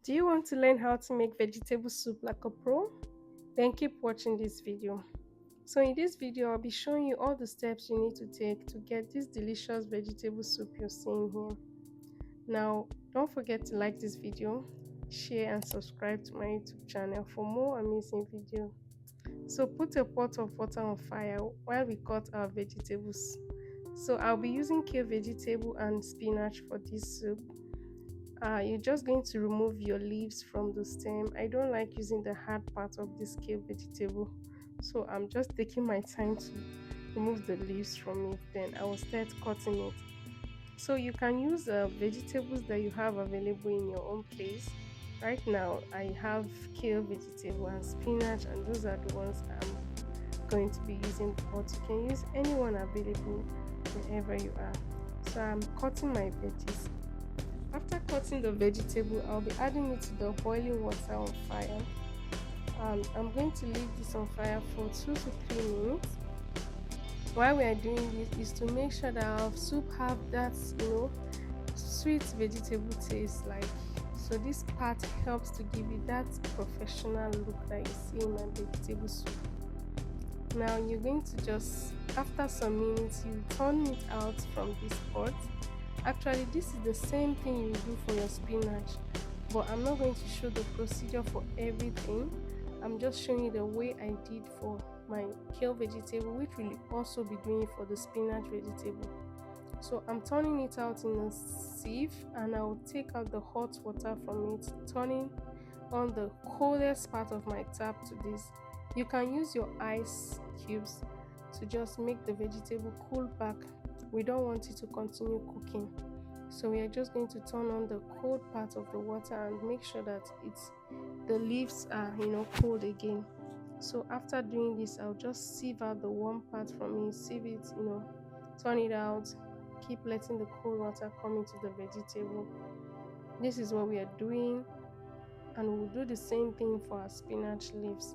Do you want to learn how to make vegetable soup like a pro? Then keep watching this video. So in this video, I'll be showing you all the steps you need to take to get this delicious vegetable soup you're seeing here. Now, don't forget to like this video, share and subscribe to my YouTube channel for more amazing videos. So put a pot of water on fire while we cut our vegetables. So I'll be using kale vegetable and spinach for this soup. You're just going to remove your leaves from the stem. I don't like using the hard part of this kale vegetable, so I'm just taking my time to remove the leaves from it. Then I will start cutting it. So you can use vegetables that you have available in your own place. Right now I have kale vegetable and spinach, and those are the ones I'm going to be using, but you can use anyone available wherever you are. So I'm cutting my veggies. After cutting the vegetable, I'll be adding it to the boiling water on fire. I'm going to leave this on fire for 2 to 3 minutes. Why we are doing this is to make sure that our soup have that, sweet vegetable taste. So this part helps to give you that professional look that you see in my vegetable soup. Now you're going to just, after some minutes, you turn it out from this pot. Actually, this is the same thing you do for your spinach, but I'm not going to show the procedure for everything. I'm just showing you the way I did for my kale vegetable, which will also be doing for the spinach vegetable. So I'm turning it out in a sieve, and I'll take out the hot water from it, turning on the coldest part of my tap to this. You can use your ice cubes to just make the vegetable cool back. We don't want it to continue cooking, so we are just going to turn on the cold part of the water and make sure that the leaves are cold again. So after doing this, I'll just sieve out the warm part from it, sieve it, turn it out, keep letting the cold water come into the vegetable. This is what we are doing, and we'll do the same thing for our spinach leaves.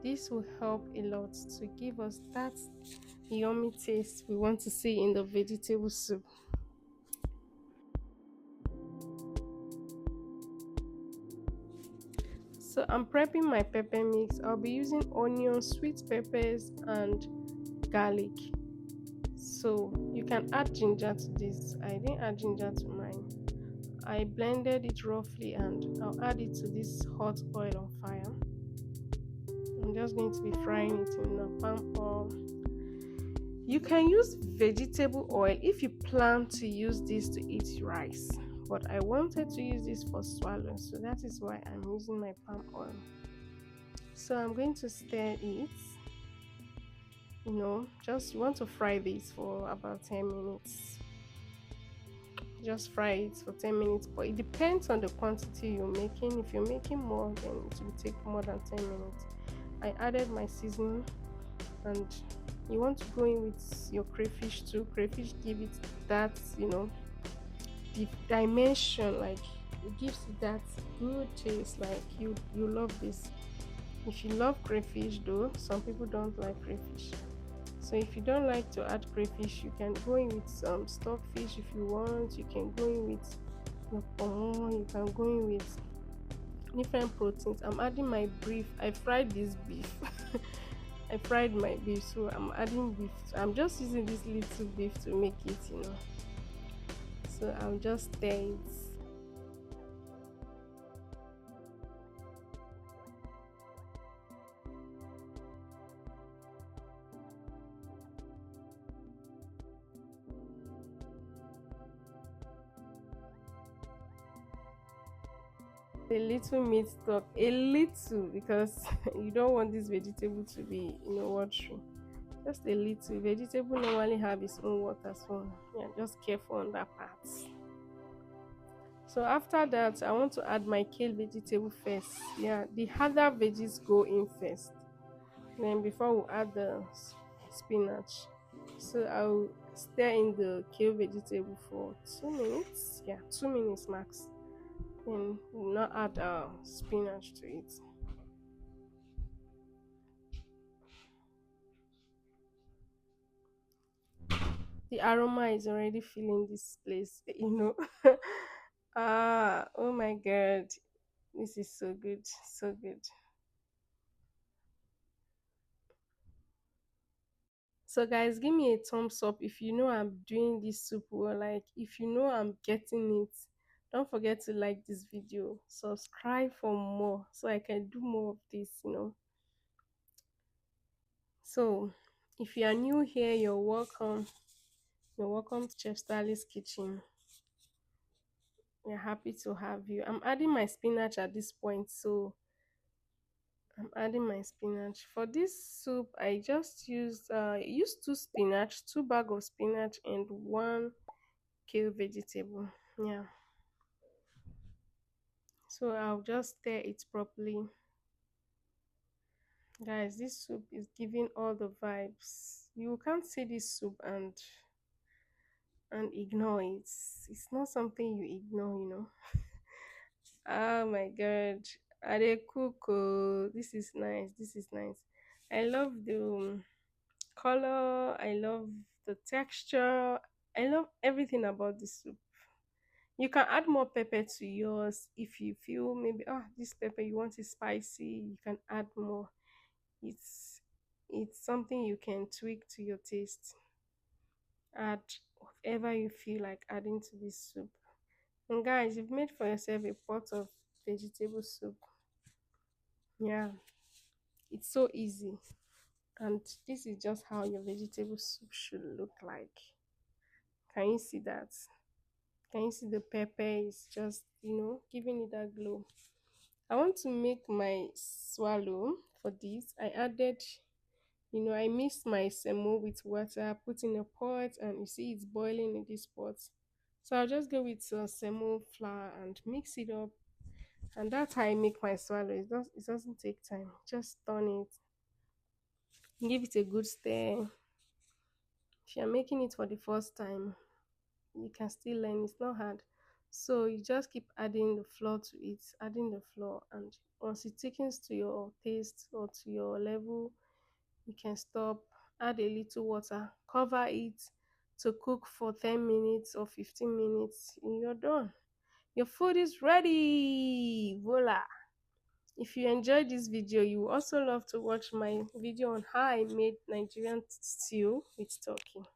This will help a lot to give us that yummy taste we want to see in the vegetable soup. So I'm prepping my pepper mix. I'll be using onions, sweet peppers and garlic. So you can add ginger to this. I didn't add ginger to mine. I blended it roughly, and I'll add it to this hot oil on fire. I'm just going to be frying it in the palm oil. You can use vegetable oil if you plan to use this to eat rice, but I wanted to use this for swallow, so that is why I'm using my palm oil. So I'm going to stir it. Just you want to fry this for about 10 minutes. Just fry it for 10 minutes, but it depends on the quantity you're making. If you're making more, then it will take more than 10 minutes. I added my seasoning, and you want to go in with your crayfish too. Crayfish give it that the dimension, like it gives it that good taste. Like you love this. If you love crayfish, though some people don't like crayfish, so if you don't like to add crayfish, you can go in with some stockfish. If you want, you can go in with your pomo. You can go in with different proteins. I'm adding my beef. I fried this beef. I fried my beef, so I'm adding beef. I'm just using this little beef to make it, So I'll just stir it. A little meat stock, a little, because you don't want this vegetable to be, watery. Just a little. Vegetable normally have its own water, so yeah, just careful on that part. So after that, I want to add my kale vegetable first. Yeah, the other veggies go in first. Then before we add the spinach. So I'll stir in the kale vegetable for 2 minutes. Yeah, 2 minutes max. Then we'll now add spinach to it. The aroma is already filling this place. Ah, oh my god. This is so good, so good. So guys, give me a thumbs up if you know I'm doing this soup well. Like if you know I'm getting it. Don't forget to like this video. Subscribe for more so I can do more of this. So if you are new here, you're welcome. You're welcome to Chef Starley's kitchen. We're happy to have you. I'm adding my spinach at this point, so I'm adding my spinach. For this soup, I just used two spinach, two bag of spinach, and one kale vegetable. Yeah. So I'll just stir it properly. Guys, this soup is giving all the vibes. You can't see this soup and ignore it. It's not something you ignore. Oh my god. Are they cook? Oh, this is nice. This is nice. I love the color. I love the texture. I love everything about this soup. You can add more pepper to yours if you feel maybe this pepper you want it spicy. You can add more. It's it's something you can tweak to your taste. Add whatever you feel like adding to this soup. And guys, you've made for yourself a pot of vegetable soup. Yeah, it's so easy. And this is just how your vegetable soup should look like. Can you see that? Can you see the pepper is just, giving it that glow? I want to make my swallow for this. I mixed my semo with water, put in a pot, and you see it's boiling in this pot. So I'll just go with some semo flour and mix it up. And that's how I make my swallow. It doesn't take time. Just turn it, give it a good stir. If you're making it for the first time, you can still learn. It's not hard. So you just keep adding the flour to it, adding the flour, and once it thickens to your taste or to your level, you can stop, add a little water, cover it to cook for 10 minutes or 15 minutes, and you're done. Your food is ready. Voila. If you enjoyed this video, you will also love to watch my video on how I made Nigerian stew with turkey.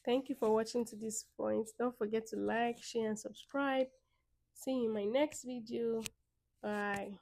Thank you for watching to this point. Don't forget to like, share, and subscribe. See you in my next video. Bye.